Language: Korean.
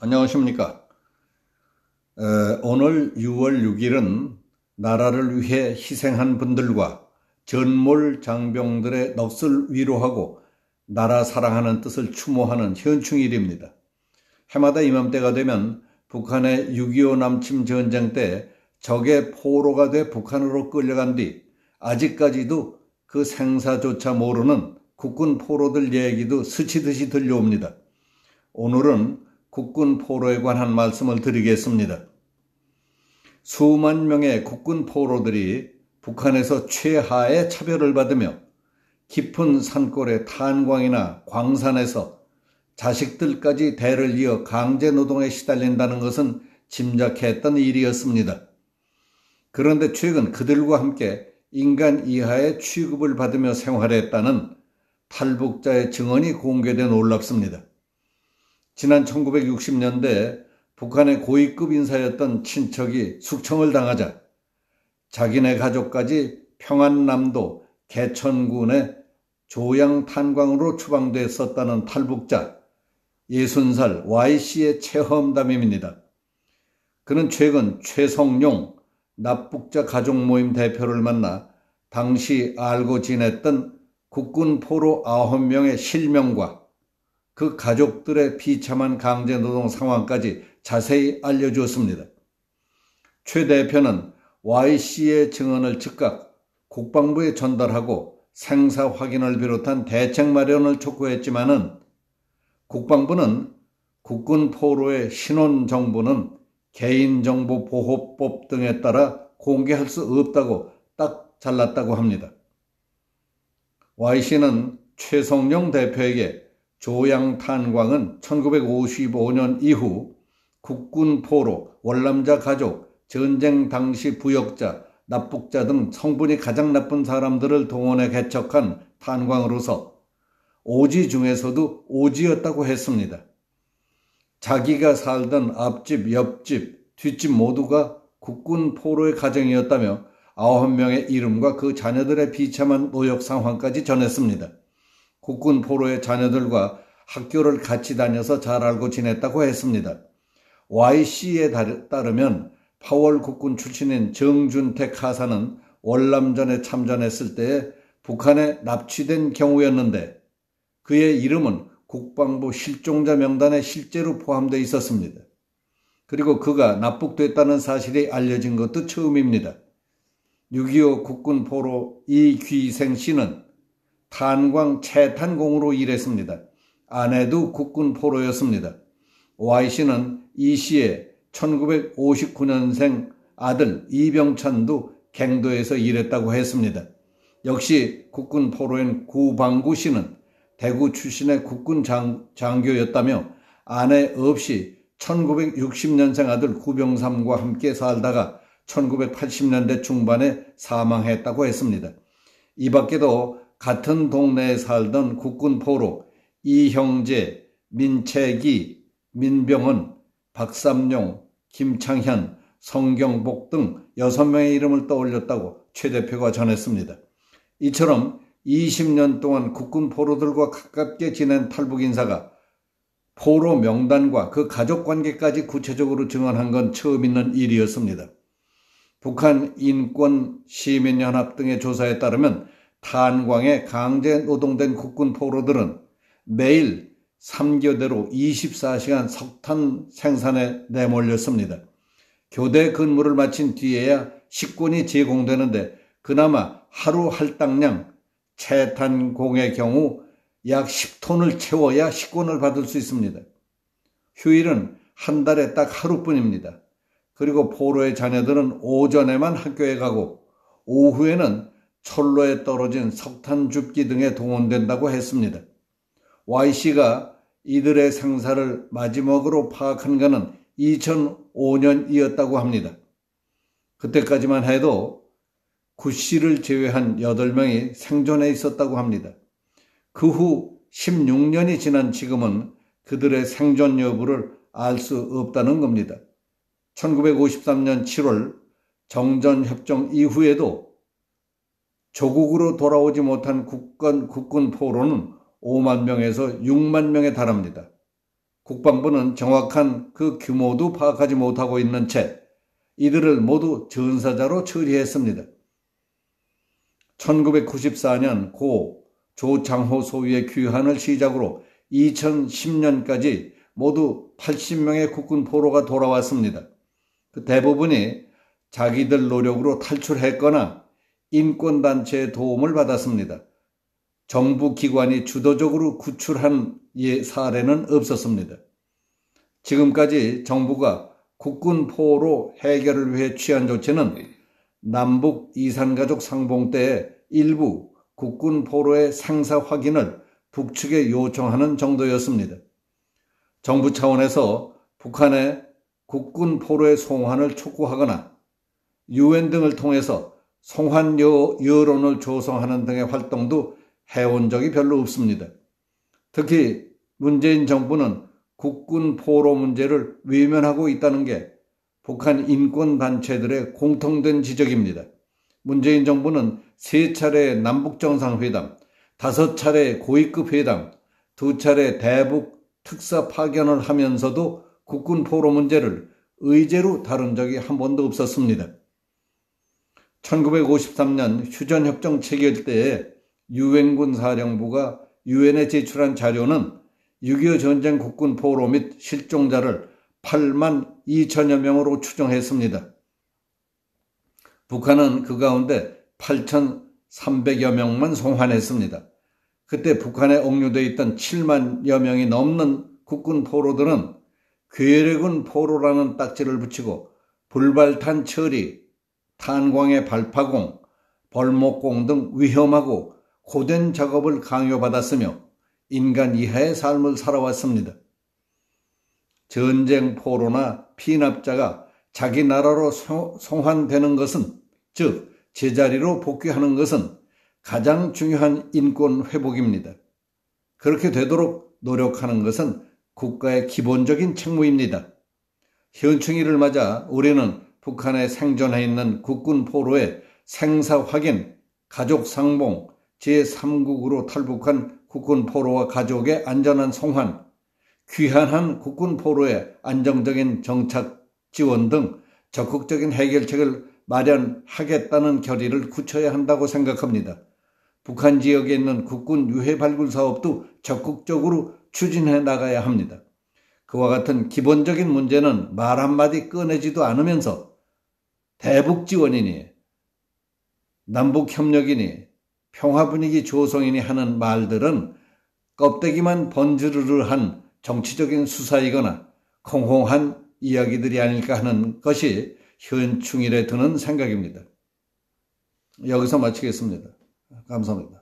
안녕하십니까. 오늘 6월 6일은 나라를 위해 희생한 분들과 전몰 장병들의 넋을 위로하고 나라 사랑하는 뜻을 추모하는 현충일입니다. 해마다 이맘때가 되면 북한의 6.25 남침 전쟁 때 적의 포로가 돼 북한으로 끌려간 뒤 아직까지도 그 생사조차 모르는 국군 포로들 얘기도 스치듯이 들려옵니다. 오늘은 국군 포로에 관한 말씀을 드리겠습니다. 수만 명의 국군 포로들이 북한에서 최하의 차별을 받으며 깊은 산골의 탄광이나 광산에서 자식들까지 대를 이어 강제 노동에 시달린다는 것은 짐작했던 일이었습니다. 그런데 최근 그들과 함께 인간 이하의 취급을 받으며 생활했다는 탈북자의 증언이 공개돼 놀랍습니다. 지난 1960년대 북한의 고위급 인사였던 친척이 숙청을 당하자 자기네 가족까지 평안남도 개천군의 조양탄광으로 추방됐었다는 탈북자 60살 Y씨의 체험담입니다. 그는 최근 최성용 납북자 가족모임 대표를 만나 당시 알고 지냈던 국군 포로 9명의 실명과 그 가족들의 비참한 강제노동 상황까지 자세히 알려주었습니다. 최 대표는 Y씨의 증언을 즉각 국방부에 전달하고 생사 확인을 비롯한 대책 마련을 촉구했지만은 국방부는 국군 포로의 신원 정보는 개인정보보호법 등에 따라 공개할 수 없다고 딱 잘랐다고 합니다. Y씨는 최성용 대표에게 조양탄광은 1955년 이후 국군 포로, 월남자 가족, 전쟁 당시 부역자, 납북자 등 성분이 가장 나쁜 사람들을 동원해 개척한 탄광으로서 오지 중에서도 오지였다고 했습니다. 자기가 살던 앞집, 옆집, 뒷집 모두가 국군 포로의 가정이었다며 9명의 이름과 그 자녀들의 비참한 노역 상황까지 전했습니다. 국군 포로의 자녀들과 학교를 같이 다녀서 잘 알고 지냈다고 했습니다. Y씨에 따르면 파월 국군 출신인 정준택 하사는 월남전에 참전했을 때에 북한에 납치된 경우였는데 그의 이름은 국방부 실종자 명단에 실제로 포함되어 있었습니다. 그리고 그가 납북됐다는 사실이 알려진 것도 처음입니다. 6.25 국군 포로 이귀생 씨는 탄광 채탄공으로 일했습니다. 아내도 국군 포로였습니다. Y씨는 이 씨의 1959년생 아들 이병찬도 갱도에서 일했다고 했습니다. 역시 국군 포로인 구방구 씨는 대구 출신의 국군 장교였다며 아내 없이 1960년생 아들 구병삼과 함께 살다가 1980년대 중반에 사망했다고 했습니다. 이 밖에도 같은 동네에 살던 국군 포로 이형제, 민채기, 민병헌, 박삼용, 김창현, 성경복 등 6명의 이름을 떠올렸다고 최 대표가 전했습니다. 이처럼 20년 동안 국군 포로들과 가깝게 지낸 탈북 인사가 포로 명단과 그 가족 관계까지 구체적으로 증언한 건 처음 있는 일이었습니다. 북한 인권시민연합 등의 조사에 따르면 탄광에 강제 노동된 국군 포로들은 매일 3교대로 24시간 석탄 생산에 내몰렸습니다. 교대 근무를 마친 뒤에야 식권이 제공되는데 그나마 하루 할당량 채탄공의 경우 약 10톤을 채워야 식권을 받을 수 있습니다. 휴일은 한 달에 딱 하루뿐입니다. 그리고 포로의 자녀들은 오전에만 학교에 가고 오후에는 철로에 떨어진 석탄 줍기 등에 동원된다고 했습니다. Y씨가 이들의 생사를 마지막으로 파악한 것은 2005년이었다고 합니다. 그때까지만 해도 구씨를 제외한 8명이 생존해 있었다고 합니다. 그 후 16년이 지난 지금은 그들의 생존 여부를 알 수 없다는 겁니다. 1953년 7월 정전협정 이후에도 조국으로 돌아오지 못한 국군 포로는 5만 명에서 6만 명에 달합니다. 국방부는 정확한 그 규모도 파악하지 못하고 있는 채 이들을 모두 전사자로 처리했습니다. 1994년 고 조창호 소위의 귀환을 시작으로 2010년까지 모두 80명의 국군 포로가 돌아왔습니다. 그 대부분이 자기들 노력으로 탈출했거나 인권단체의 도움을 받았습니다. 정부 기관이 주도적으로 구출한 사례는 없었습니다. 지금까지 정부가 국군 포로 해결을 위해 취한 조치는 남북 이산가족 상봉 때의 일부 국군 포로의 생사 확인을 북측에 요청하는 정도였습니다. 정부 차원에서 북한의 국군 포로의 송환을 촉구하거나 UN 등을 통해서 송환 여론을 조성하는 등의 활동도 해온 적이 별로 없습니다. 특히 문재인 정부는 국군 포로 문제를 외면하고 있다는 게 북한 인권단체들의 공통된 지적입니다. 문재인 정부는 3차례 남북정상회담, 5차례 고위급 회담, 2차례 대북 특사 파견을 하면서도 국군 포로 문제를 의제로 다룬 적이 한 번도 없었습니다. 1953년 휴전협정 체결 때에 유엔군 사령부가 유엔에 제출한 자료는 6.25 전쟁 국군 포로 및 실종자를 8만 2천여 명으로 추정했습니다. 북한은 그 가운데 8,300여 명만 송환했습니다. 그때 북한에 억류되어 있던 7만여 명이 넘는 국군 포로들은 괴뢰군 포로라는 딱지를 붙이고 불발탄 처리, 탄광의 발파공, 벌목공 등 위험하고 고된 작업을 강요받았으며 인간 이하의 삶을 살아왔습니다. 전쟁 포로나 피납자가 자기 나라로 송환되는 것은, 즉 제자리로 복귀하는 것은 가장 중요한 인권 회복입니다. 그렇게 되도록 노력하는 것은 국가의 기본적인 책무입니다. 현충일을 맞아 우리는 북한에 생존해 있는 국군 포로의 생사 확인, 가족 상봉, 제3국으로 탈북한 국군 포로와 가족의 안전한 송환, 귀환한 국군 포로의 안정적인 정착 지원 등 적극적인 해결책을 마련하겠다는 결의를 굳혀야 한다고 생각합니다. 북한 지역에 있는 국군 유해 발굴 사업도 적극적으로 추진해 나가야 합니다. 그와 같은 기본적인 문제는 말 한마디 꺼내지도 않으면서 대북 지원이니 남북 협력이니 평화 분위기 조성이니 하는 말들은 껍데기만 번지르르한 정치적인 수사이거나 공공한 이야기들이 아닐까 하는 것이 현충일에 드는 생각입니다. 여기서 마치겠습니다. 감사합니다.